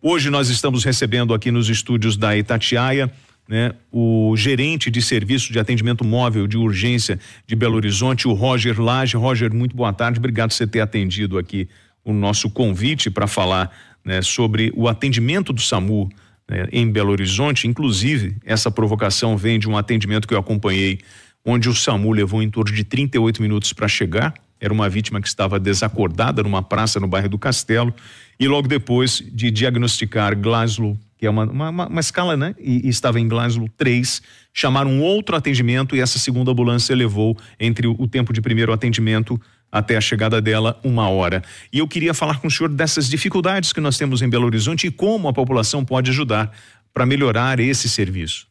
Hoje nós estamos recebendo aqui nos estúdios da Itatiaia, né, o gerente de serviço de atendimento móvel de urgência de Belo Horizonte, o Roger Lage. Roger, muito boa tarde, obrigado por você ter atendido aqui o nosso convite para falar, né, sobre o atendimento do SAMU, né, em Belo Horizonte. Inclusive, essa provocação vem de um atendimento que eu acompanhei, onde o SAMU levou em torno de 38 minutos para chegar. Era uma vítima que estava desacordada numa praça no bairro do Castelo, e logo depois de diagnosticar Glasgow, que é uma escala, né? E estava em Glasgow 3, chamaram um outro atendimento, e essa segunda ambulância levou, entre o tempo de primeiro atendimento até a chegada dela, 1 hora. E eu queria falar com o senhor dessas dificuldades que nós temos em Belo Horizonte e como a população pode ajudar para melhorar esse serviço.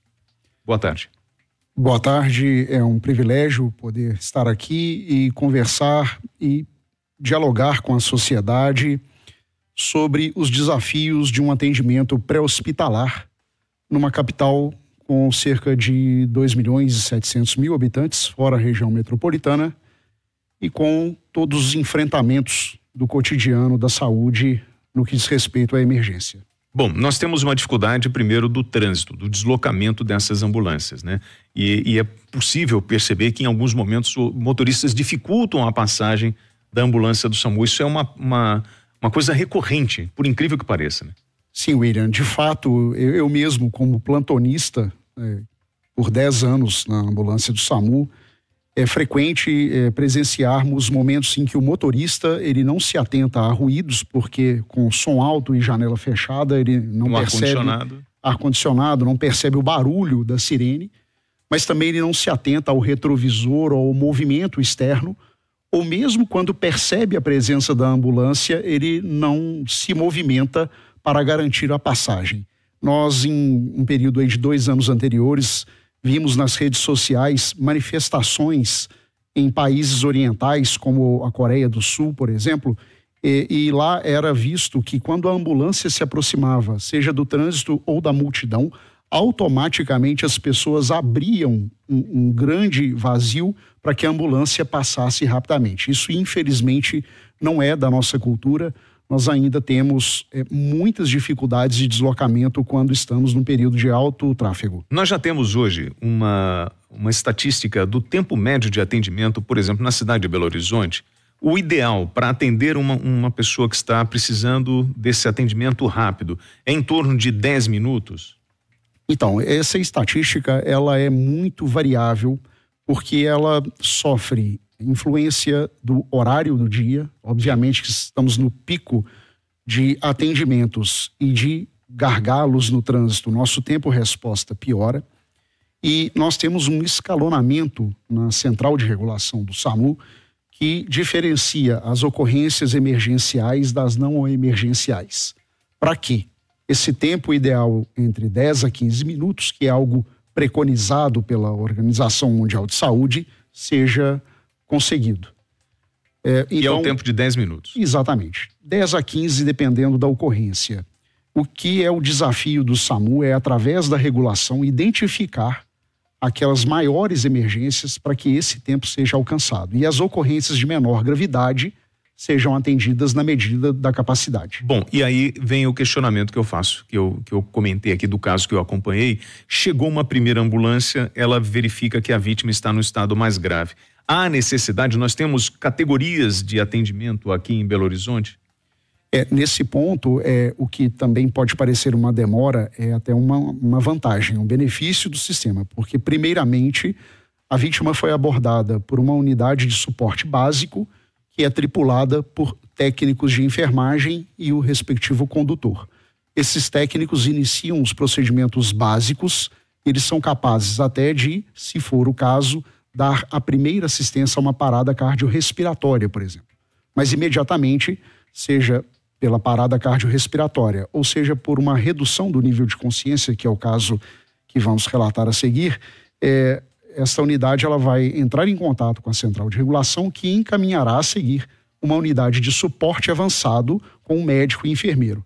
Boa tarde. Boa tarde, é um privilégio poder estar aqui e conversar e dialogar com a sociedade sobre os desafios de um atendimento pré-hospitalar numa capital com cerca de 2.700.000 habitantes, fora a região metropolitana, e com todos os enfrentamentos do cotidiano da saúde no que diz respeito à emergência. Bom, nós temos uma dificuldade primeiro do trânsito, do deslocamento dessas ambulâncias, né? E é possível perceber que em alguns momentos motoristas dificultam a passagem da ambulância do SAMU. Isso é uma coisa recorrente, por incrível que pareça, né? Sim, William, de fato, eu mesmo como plantonista por 10 anos na ambulância do SAMU, é frequente presenciarmos momentos em que o motorista ele não se atenta a ruídos, porque com som alto e janela fechada ele não percebe ar-condicionado, não percebe o barulho da sirene, mas também ele não se atenta ao retrovisor ou ao movimento externo, ou mesmo quando percebe a presença da ambulância, ele não se movimenta para garantir a passagem. Nós, em um período aí de 2 anos anteriores, vimos nas redes sociais manifestações em países orientais, como a Coreia do Sul, por exemplo, e lá era visto que quando a ambulância se aproximava, seja do trânsito ou da multidão, automaticamente as pessoas abriam um grande vazio para que a ambulância passasse rapidamente. Isso, infelizmente, não é da nossa cultura. Nós ainda temos muitas dificuldades de deslocamento quando estamos num período de alto tráfego. Nós já temos hoje uma estatística do tempo médio de atendimento, por exemplo, na cidade de Belo Horizonte. O ideal para atender uma pessoa que está precisando desse atendimento rápido é em torno de 10 minutos? Então, essa estatística ela é muito variável, porque ela sofre influência do horário do dia. Obviamente que estamos no pico de atendimentos e de gargalos no trânsito, nosso tempo-resposta piora, e nós temos um escalonamento na central de regulação do SAMU que diferencia as ocorrências emergenciais das não emergenciais. Para quê? Esse tempo ideal entre 10 a 15 minutos, que é algo preconizado pela Organização Mundial de Saúde, seja conseguido. E é o tempo de 10 minutos. Exatamente. 10 a 15, dependendo da ocorrência. O que é o desafio do SAMU é, através da regulação, identificar aquelas maiores emergências para que esse tempo seja alcançado. E as ocorrências de menor gravidade sejam atendidas na medida da capacidade. Bom, e aí vem o questionamento que eu faço, que eu comentei aqui do caso que eu acompanhei. Chegou uma primeira ambulância, ela verifica que a vítima está no estado mais grave. Há necessidade, nós temos categorias de atendimento aqui em Belo Horizonte? Nesse ponto, o que também pode parecer uma demora é até uma vantagem, um benefício do sistema, porque primeiramente a vítima foi abordada por uma unidade de suporte básico que é tripulada por técnicos de enfermagem e o respectivo condutor. Esses técnicos iniciam os procedimentos básicos, eles são capazes até de, se for o caso, dar a primeira assistência a uma parada cardiorrespiratória, por exemplo. Mas imediatamente, seja pela parada cardiorrespiratória, ou seja por uma redução do nível de consciência, que é o caso que vamos relatar a seguir, essa unidade ela vai entrar em contato com a central de regulação, que encaminhará a seguir uma unidade de suporte avançado com um médico e enfermeiro.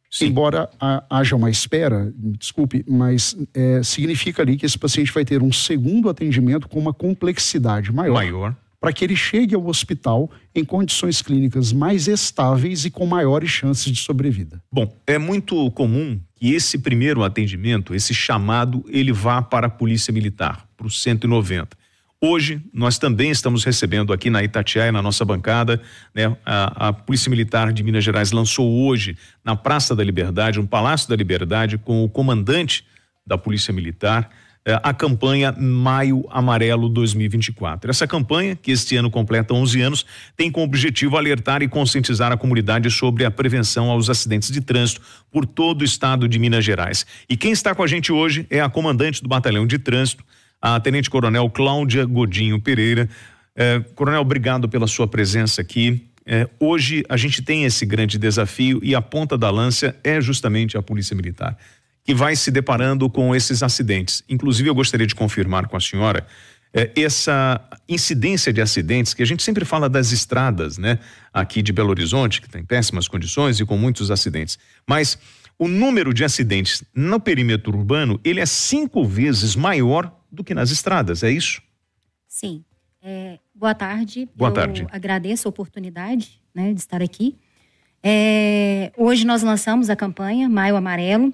Sim. Embora haja uma espera, desculpe, mas significa ali que esse paciente vai ter um segundo atendimento com uma complexidade maior. para que ele chegue ao hospital em condições clínicas mais estáveis e com maiores chances de sobrevida. Bom, é muito comum que esse primeiro atendimento, esse chamado, ele vá para a Polícia Militar, para o 190. Hoje, nós também estamos recebendo aqui na Itatiaia, na nossa bancada, né? A Polícia Militar de Minas Gerais lançou hoje, na Praça da Liberdade, no Palácio da Liberdade, com o comandante da Polícia Militar, a campanha Maio Amarelo 2024. Essa campanha, que este ano completa 11 anos, tem como objetivo alertar e conscientizar a comunidade sobre a prevenção aos acidentes de trânsito por todo o estado de Minas Gerais. E quem está com a gente hoje é a comandante do Batalhão de Trânsito, a Tenente Coronel Cláudia Godinho Pereira. Coronel, obrigado pela sua presença aqui. Hoje a gente tem esse grande desafio e a ponta da lança é justamente a Polícia Militar, que vai se deparando com esses acidentes. Inclusive, eu gostaria de confirmar com a senhora essa incidência de acidentes, que a gente sempre fala das estradas, né? Aqui de Belo Horizonte, que tem péssimas condições e com muitos acidentes. Mas o número de acidentes no perímetro urbano, ele é 5 vezes maior do que nas estradas, é isso? Sim. Boa tarde. Boa tarde. Agradeço a oportunidade, né, de estar aqui. Hoje nós lançamos a campanha Maio Amarelo.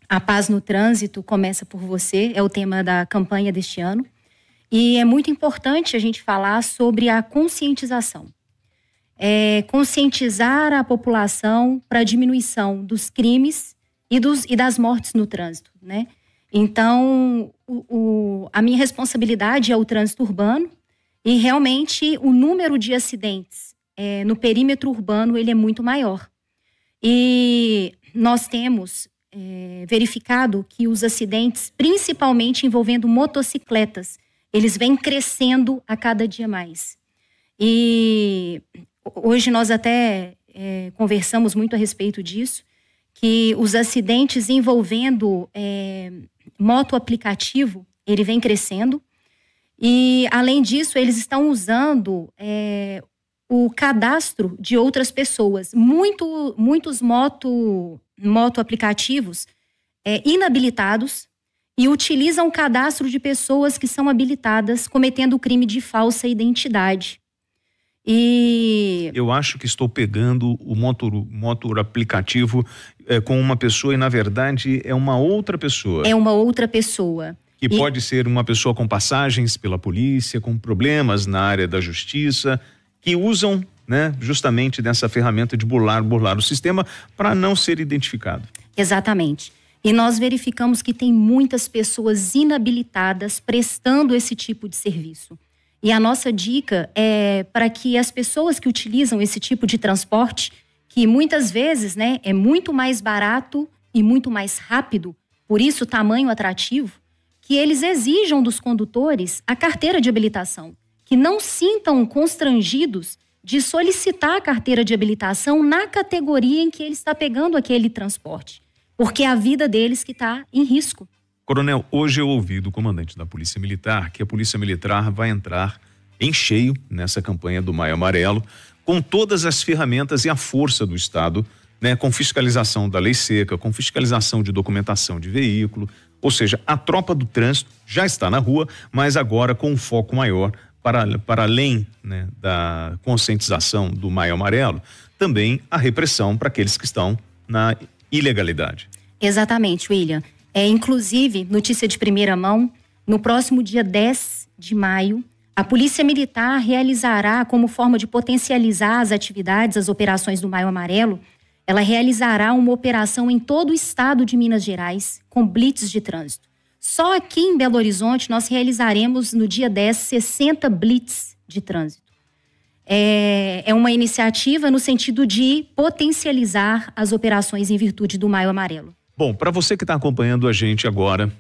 A paz no trânsito começa por você, é o tema da campanha deste ano. E é muito importante a gente falar sobre a conscientização. Conscientizar a população para a diminuição dos crimes e das mortes no trânsito, né? Então, a minha responsabilidade é o trânsito urbano e realmente o número de acidentes no perímetro urbano ele é muito maior. E nós temos verificado que os acidentes, principalmente envolvendo motocicletas, eles vêm crescendo a cada dia mais. E hoje nós até conversamos muito a respeito disso, que os acidentes envolvendo moto aplicativo, ele vem crescendo. E, além disso, eles estão usando o cadastro de outras pessoas. Muitos moto aplicativos inabilitados e utilizam o cadastro de pessoas que são habilitadas, cometendo o crime de falsa identidade. E eu acho que estou pegando o motor aplicativo com uma pessoa e na verdade é uma outra pessoa. É uma outra pessoa. Que pode ser uma pessoa com passagens pela polícia, com problemas na área da justiça, que usam, né, justamente dessa ferramenta de burlar o sistema para não ser identificado. Exatamente. E nós verificamos que tem muitas pessoas inabilitadas prestando esse tipo de serviço. E a nossa dica é para que as pessoas que utilizam esse tipo de transporte, que muitas vezes, né, é muito mais barato e muito mais rápido, por isso tamanho atrativo, que eles exijam dos condutores a carteira de habilitação, que não sintam constrangidos de solicitar a carteira de habilitação na categoria em que ele está pegando aquele transporte, porque é a vida deles que está em risco. Coronel, hoje eu ouvi do comandante da Polícia Militar que a Polícia Militar vai entrar em cheio nessa campanha do Maio Amarelo, com todas as ferramentas e a força do Estado, né, com fiscalização da lei seca, com fiscalização de documentação de veículo, ou seja, a tropa do trânsito já está na rua, mas agora com um foco maior para além, né, da conscientização do Maio Amarelo, também a repressão para aqueles que estão na ilegalidade. Exatamente, William. Inclusive, notícia de primeira mão, no próximo dia 10 de maio, a Polícia Militar realizará, como forma de potencializar as atividades, as operações do Maio Amarelo, ela realizará uma operação em todo o estado de Minas Gerais, com blitz de trânsito. Só aqui em Belo Horizonte, nós realizaremos no dia 10, 60 blitz de trânsito. É uma iniciativa no sentido de potencializar as operações em virtude do Maio Amarelo. Bom, para você que está acompanhando a gente agora,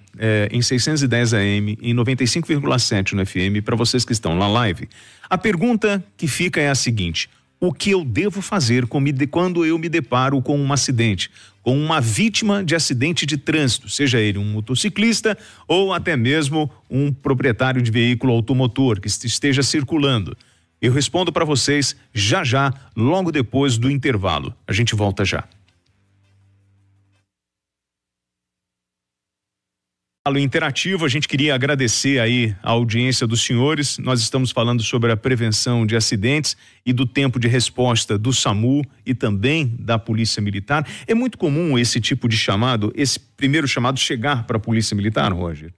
em 610 AM, em 95,7 no FM, para vocês que estão na live, a pergunta que fica é a seguinte: o que eu devo fazer quando eu me deparo com um acidente, com uma vítima de acidente de trânsito, seja ele um motociclista ou até mesmo um proprietário de veículo automotor que esteja circulando? Eu respondo para vocês já, logo depois do intervalo. A gente volta já. Diálogo interativo, a gente queria agradecer aí a audiência dos senhores. Nós estamos falando sobre a prevenção de acidentes e do tempo de resposta do SAMU e também da Polícia Militar. É muito comum esse tipo de chamado, esse primeiro chamado chegar para a Polícia Militar, Roger?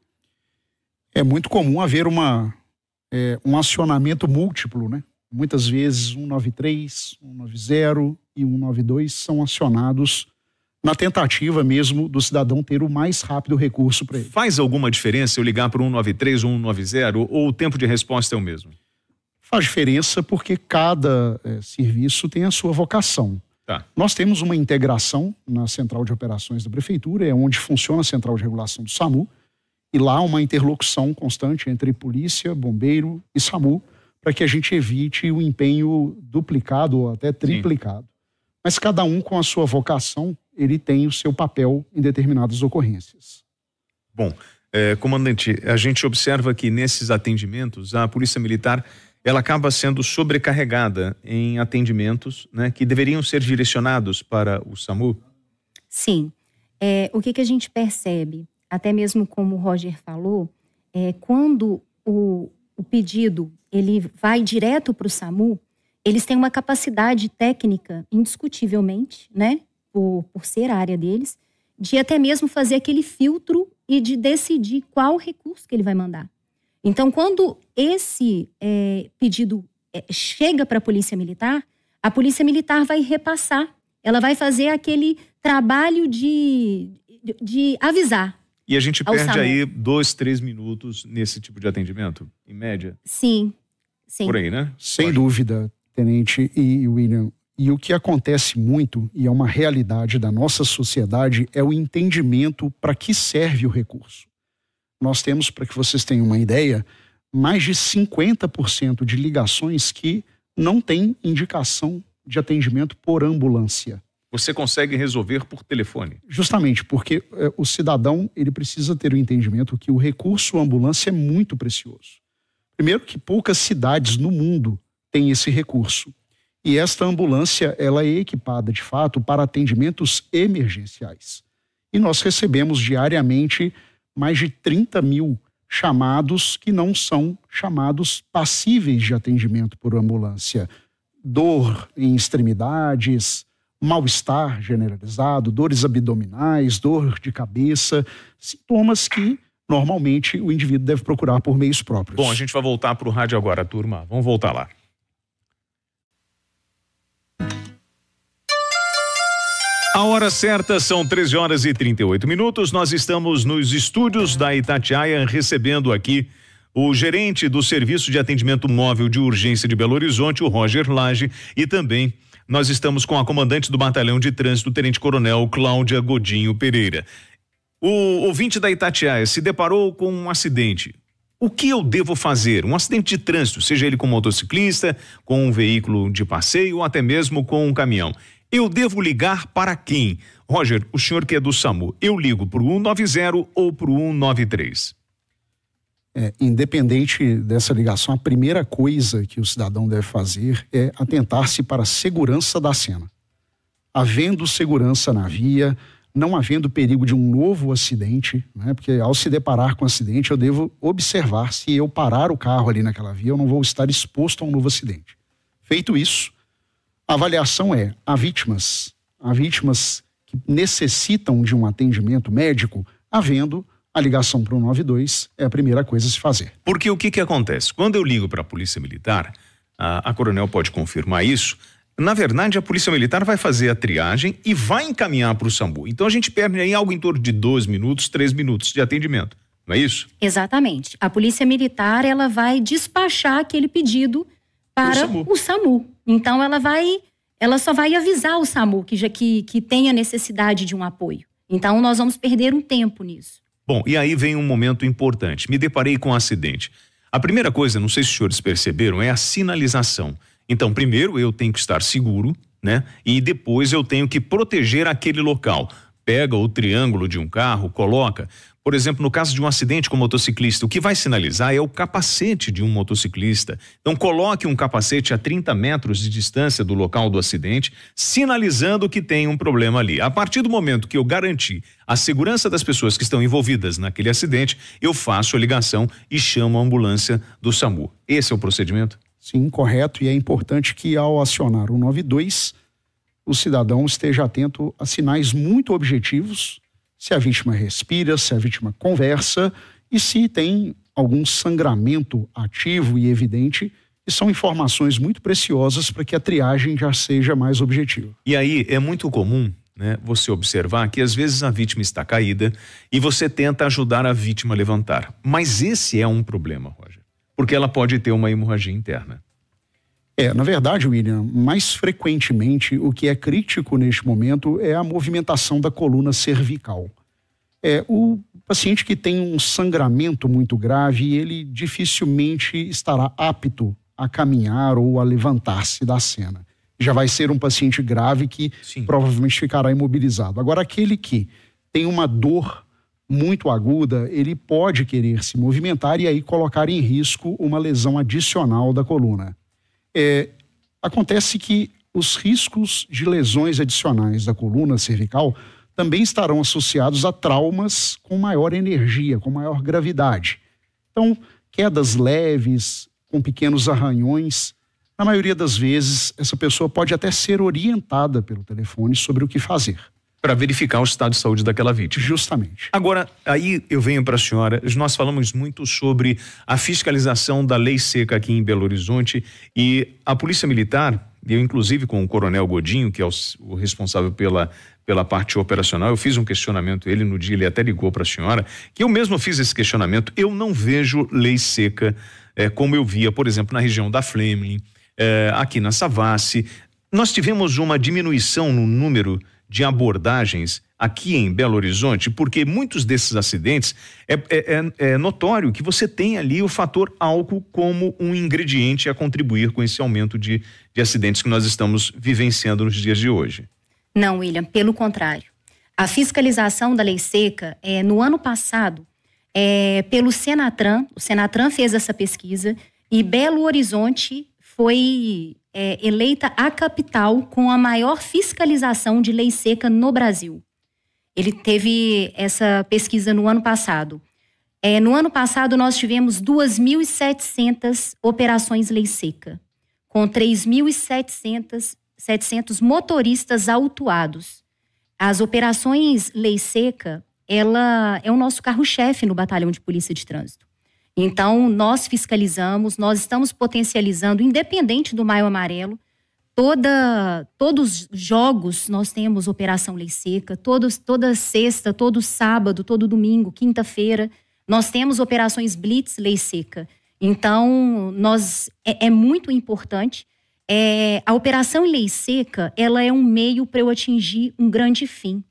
É muito comum haver um acionamento múltiplo, né? Muitas vezes 193, 190 e 192 são acionados na tentativa mesmo do cidadão ter o mais rápido recurso para ele. Faz alguma diferença eu ligar para o 193 ou 190 ou o tempo de resposta é o mesmo? Faz diferença porque cada serviço tem a sua vocação. Tá. Nós temos uma integração na Central de Operações da Prefeitura, é onde funciona a Central de Regulação do SAMU, e lá uma interlocução constante entre polícia, bombeiro e SAMU, para que a gente evite o empenho duplicado ou até triplicado. Sim. Mas cada um com a sua vocação, ele tem o seu papel em determinadas ocorrências. Bom, comandante, a gente observa que nesses atendimentos a Polícia Militar ela acaba sendo sobrecarregada em atendimentos, né, que deveriam ser direcionados para o SAMU? Sim. O que a gente percebe, até mesmo como o Roger falou, quando o pedido ele vai direto para o SAMU, eles têm uma capacidade técnica, indiscutivelmente, né, por ser a área deles, de até mesmo fazer aquele filtro e de decidir qual recurso que ele vai mandar. Então, quando esse pedido chega para a Polícia Militar vai repassar. Ela vai fazer aquele trabalho de avisar. E a gente perde aí 2, 3 minutos nesse tipo de atendimento, em média? Sim. Por aí, né? Sem dúvida, Tenente e William. E o que acontece muito, e é uma realidade da nossa sociedade, é o entendimento para que serve o recurso. Nós temos, para que vocês tenham uma ideia, mais de 50% de ligações que não têm indicação de atendimento por ambulância. Você consegue resolver por telefone? Justamente, porque o cidadão ele precisa ter o entendimento que o recurso ambulância é muito precioso. Primeiro que poucas cidades no mundo têm esse recurso. E esta ambulância, ela é equipada, de fato, para atendimentos emergenciais. E nós recebemos diariamente mais de 30 mil chamados que não são chamados passíveis de atendimento por ambulância. Dor em extremidades, mal-estar generalizado, dores abdominais, dor de cabeça, sintomas que normalmente o indivíduo deve procurar por meios próprios. Bom, a gente vai voltar para o rádio agora, turma. Vamos voltar lá. A hora certa são 13h38. Nós estamos nos estúdios da Itatiaia recebendo aqui o gerente do Serviço de Atendimento Móvel de Urgência de Belo Horizonte, o Roger Lage, e também nós estamos com a comandante do Batalhão de Trânsito, Tenente Coronel Cláudia Godinho Pereira. O ouvinte da Itatiaia se deparou com um acidente. O que eu devo fazer? Um acidente de trânsito, seja ele com motociclista, com um veículo de passeio ou até mesmo com um caminhão. Eu devo ligar para quem? Roger, o senhor que é do SAMU, eu ligo para o 190 ou para o 193? Independente dessa ligação, a primeira coisa que o cidadão deve fazer é atentar-se para a segurança da cena. Havendo segurança na via, não havendo perigo de um novo acidente, né? Porque ao se deparar com um acidente, eu devo observar se eu parar o carro ali naquela via, eu não vou estar exposto a um novo acidente. Feito isso, a avaliação é, há vítimas que necessitam de um atendimento médico, havendo a ligação para o 192 é a primeira coisa a se fazer. Porque o que acontece? Quando eu ligo para a Polícia Militar, a coronel pode confirmar isso, na verdade a Polícia Militar vai fazer a triagem e vai encaminhar para o SAMU. Então a gente perde aí algo em torno de 2 minutos, 3 minutos de atendimento, não é isso? Exatamente. A Polícia Militar, ela vai despachar aquele pedido para o SAMU. Então ela só vai avisar o SAMU que tem a necessidade de um apoio. Então nós vamos perder um tempo nisso. Bom, e aí vem um momento importante. Me deparei com um acidente. A primeira coisa, não sei se os senhores perceberam, é a sinalização. Então, primeiro eu tenho que estar seguro, né? E depois eu tenho que proteger aquele local. Pega o triângulo de um carro, coloca. Por exemplo, no caso de um acidente com motociclista, o que vai sinalizar é o capacete de um motociclista. Então, coloque um capacete a 30 metros de distância do local do acidente, sinalizando que tem um problema ali. A partir do momento que eu garantir a segurança das pessoas que estão envolvidas naquele acidente, eu faço a ligação e chamo a ambulância do SAMU. Esse é o procedimento? Sim, correto. E é importante que, ao acionar o 192, o cidadão esteja atento a sinais muito objetivos. Se a vítima respira, se a vítima conversa e se tem algum sangramento ativo e evidente, que são informações muito preciosas para que a triagem já seja mais objetiva. E aí é muito comum, né, você observar que às vezes a vítima está caída e você tenta ajudar a vítima a levantar. Mas esse é um problema, Roger, porque ela pode ter uma hemorragia interna. Na verdade, William, mais frequentemente o que é crítico neste momento é a movimentação da coluna cervical. O paciente que tem um sangramento muito grave, ele dificilmente estará apto a caminhar ou a levantar-se da cena. Já vai ser um paciente grave que Sim. provavelmente ficará imobilizado. Agora, aquele que tem uma dor muito aguda, ele pode querer se movimentar e aí colocar em risco uma lesão adicional da coluna. Acontece que os riscos de lesões adicionais da coluna cervical também estarão associados a traumas com maior energia, com maior gravidade. Então, quedas leves, com pequenos arranhões, na maioria das vezes, essa pessoa pode até ser orientada pelo telefone sobre o que fazer. Para verificar o estado de saúde daquela vítima. Justamente. Agora, aí eu venho para a senhora, nós falamos muito sobre a fiscalização da lei seca aqui em Belo Horizonte e a Polícia Militar, eu inclusive com o Coronel Godinho, que é o responsável pela parte operacional, eu fiz um questionamento, ele no dia, ele até ligou para a senhora, que eu mesmo fiz esse questionamento, eu não vejo lei seca como eu via, por exemplo, na região da Fleming, aqui na Savassi. Nós tivemos uma diminuição no número de abordagens aqui em Belo Horizonte, porque muitos desses acidentes é notório que você tem ali o fator álcool como um ingrediente a contribuir com esse aumento de acidentes que nós estamos vivenciando nos dias de hoje. Não, William, pelo contrário. A fiscalização da lei seca, no ano passado, pelo Senatran, o Senatran fez essa pesquisa e Belo Horizonte foi eleita a capital com a maior fiscalização de lei seca no Brasil. Ele teve essa pesquisa no ano passado. No ano passado, nós tivemos 2.700 operações lei seca, com 3.700 motoristas autuados. As operações lei seca, ela é o nosso carro-chefe no Batalhão de Polícia de Trânsito. Então, nós fiscalizamos, nós estamos potencializando, independente do Maio Amarelo, todos os jogos nós temos operação lei seca, toda sexta, todo sábado, todo domingo, quinta-feira, nós temos operações blitz lei seca. Então, é muito importante. A operação lei seca, ela é um meio para eu atingir um grande fim,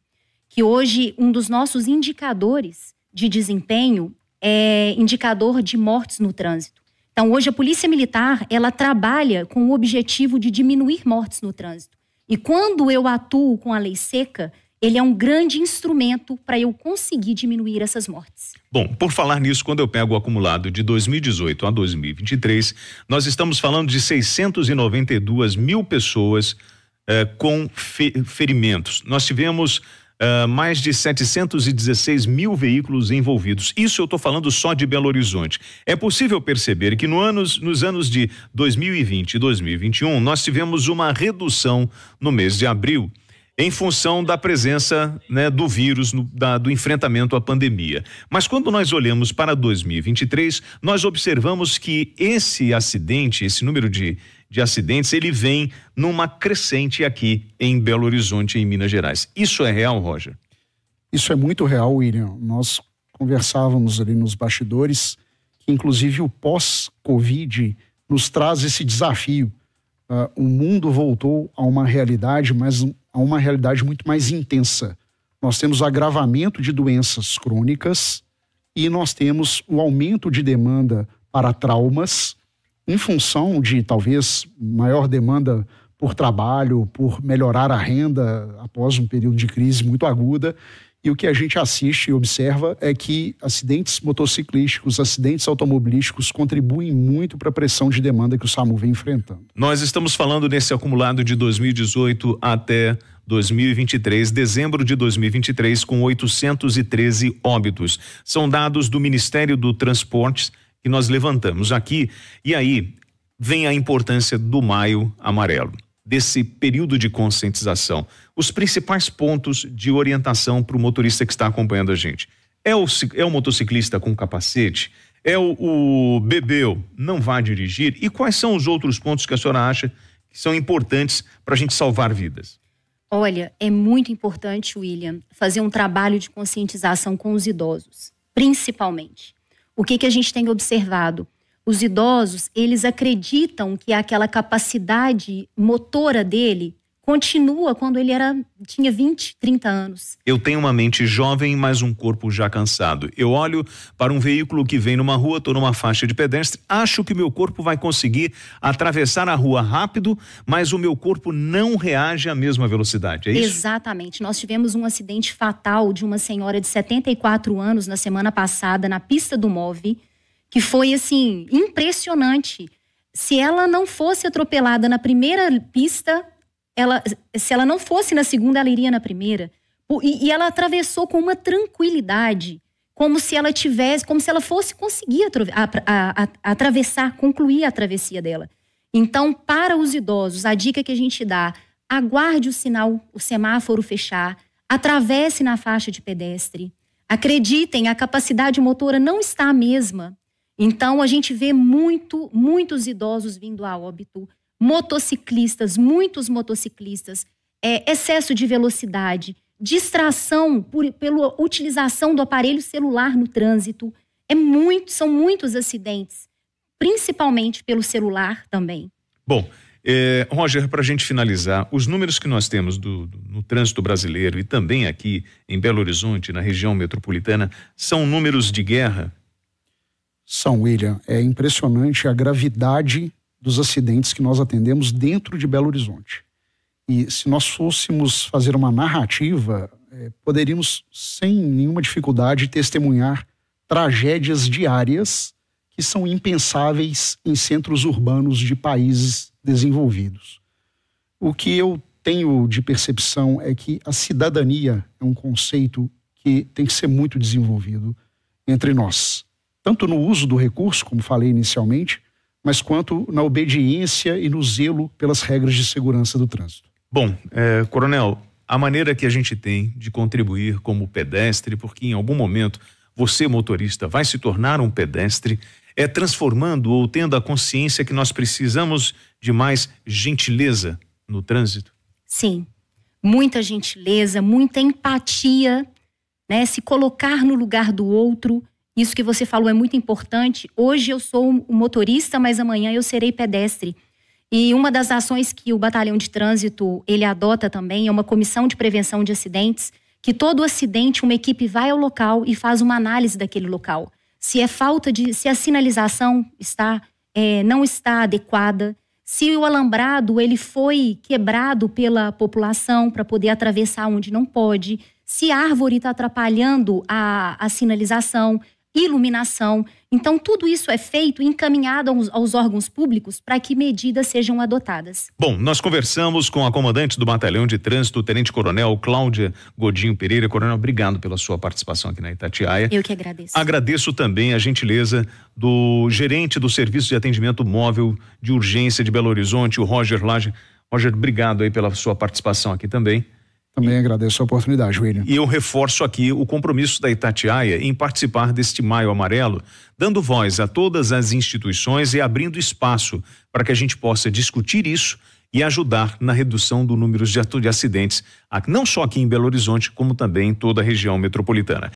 que hoje um dos nossos indicadores de desempenho é indicador de mortes no trânsito. Então, hoje a Polícia Militar, ela trabalha com o objetivo de diminuir mortes no trânsito. E quando eu atuo com a lei seca, ele é um grande instrumento para eu conseguir diminuir essas mortes. Bom, por falar nisso, quando eu pego o acumulado de 2018 a 2023, nós estamos falando de 692 mil pessoas com ferimentos. Nós tivemos mais de 716 mil veículos envolvidos. Isso eu estou falando só de Belo Horizonte. É possível perceber que nos anos de 2020 e 2021, nós tivemos uma redução no mês de abril, em função da presença, né, do vírus, do enfrentamento à pandemia. Mas quando nós olhamos para 2023, nós observamos que esse número de acidentes, ele vem numa crescente aqui em Belo Horizonte, em Minas Gerais. Isso é real, Roger? Isso é muito real, William. Nós conversávamos ali nos bastidores que, inclusive, o pós-Covid nos traz esse desafio. O mundo voltou a uma realidade, mas a uma realidade muito mais intensa. Nós temos o agravamento de doenças crônicas e nós temos o aumento de demanda para traumas, em função de talvez maior demanda por trabalho, por melhorar a renda após um período de crise muito aguda. E o que a gente assiste e observa é que acidentes motociclísticos, acidentes automobilísticos contribuem muito para a pressão de demanda que o SAMU vem enfrentando. Nós estamos falando nesse acumulado de 2018 até 2023, dezembro de 2023, com 813 óbitos. São dados do Ministério do Transportes que nós levantamos aqui. E aí vem a importância do Maio Amarelo, desse período de conscientização. Os principais pontos de orientação para o motorista que está acompanhando a gente. É o motociclista com capacete? É o bebeu, não vai dirigir? E quais são os outros pontos que a senhora acha que são importantes para a gente salvar vidas? Olha, é muito importante, William, fazer um trabalho de conscientização com os idosos, principalmente. O que a gente tem observado? Os idosos, eles acreditam que aquela capacidade motora dele continua quando ele tinha 20, 30 anos. Eu tenho uma mente jovem, mas um corpo já cansado. Eu olho para um veículo que vem numa rua, estou numa faixa de pedestre, acho que o meu corpo vai conseguir atravessar a rua rápido, mas o meu corpo não reage à mesma velocidade, é isso? Exatamente. Nós tivemos um acidente fatal de uma senhora de 74 anos na semana passada, na pista do MOVE, que foi, assim, impressionante. Se ela não fosse atropelada na primeira pista, se ela não fosse na segunda, ela iria na primeira. E ela atravessou com uma tranquilidade, como se ela fosse conseguir atravessar, concluir a travessia dela. Então, para os idosos, a dica que a gente dá: aguarde o sinal, o semáforo fechar, atravesse na faixa de pedestre. Acreditem, a capacidade motora não está a mesma. Então, a gente vê muitos idosos vindo a óbito, motociclistas, muitos motociclistas, excesso de velocidade, distração pela utilização do aparelho celular no trânsito. São muitos acidentes, principalmente pelo celular também. Bom, Roger, para a gente finalizar, os números que nós temos no trânsito brasileiro e também aqui em Belo Horizonte, na região metropolitana, são números de guerra? São, William. É impressionante a gravidade dos acidentes que nós atendemos dentro de Belo Horizonte. E se nós fôssemos fazer uma narrativa, poderíamos, sem nenhuma dificuldade, testemunhar tragédias diárias que são impensáveis em centros urbanos de países desenvolvidos. O que eu tenho de percepção é que a cidadania é um conceito que tem que ser muito desenvolvido entre nós, tanto no uso do recurso, como falei inicialmente, mas quanto na obediência e no zelo pelas regras de segurança do trânsito. Bom, Coronel, a maneira que a gente tem de contribuir como pedestre, porque em algum momento você, motorista, vai se tornar um pedestre, é transformando ou tendo a consciência que nós precisamos de mais gentileza no trânsito? Sim, muita gentileza, muita empatia, né? Se colocar no lugar do outro. Isso que você falou é muito importante. Hoje eu sou um motorista, mas amanhã eu serei pedestre. E uma das ações que o Batalhão de Trânsito, ele adota também, é uma comissão de prevenção de acidentes, que todo acidente, uma equipe vai ao local e faz uma análise daquele local. Se a sinalização não está adequada, se o alambrado ele foi quebrado pela população para poder atravessar onde não pode, se a árvore está atrapalhando a sinalização, iluminação. Então, tudo isso é feito e encaminhado aos órgãos públicos para que medidas sejam adotadas. Bom, nós conversamos com a comandante do Batalhão de Trânsito, Tenente Coronel Cláudia Godinho Pereira. Coronel, obrigado pela sua participação aqui na Itatiaia. Eu que agradeço. Agradeço também a gentileza do gerente do Serviço de Atendimento Móvel de Urgência de Belo Horizonte, o Roger Lage. Roger, obrigado aí pela sua participação aqui também. Também agradeço a oportunidade, William. E eu reforço aqui o compromisso da Itatiaia em participar deste Maio Amarelo, dando voz a todas as instituições e abrindo espaço para que a gente possa discutir isso e ajudar na redução do número de acidentes, não só aqui em Belo Horizonte, como também em toda a região metropolitana.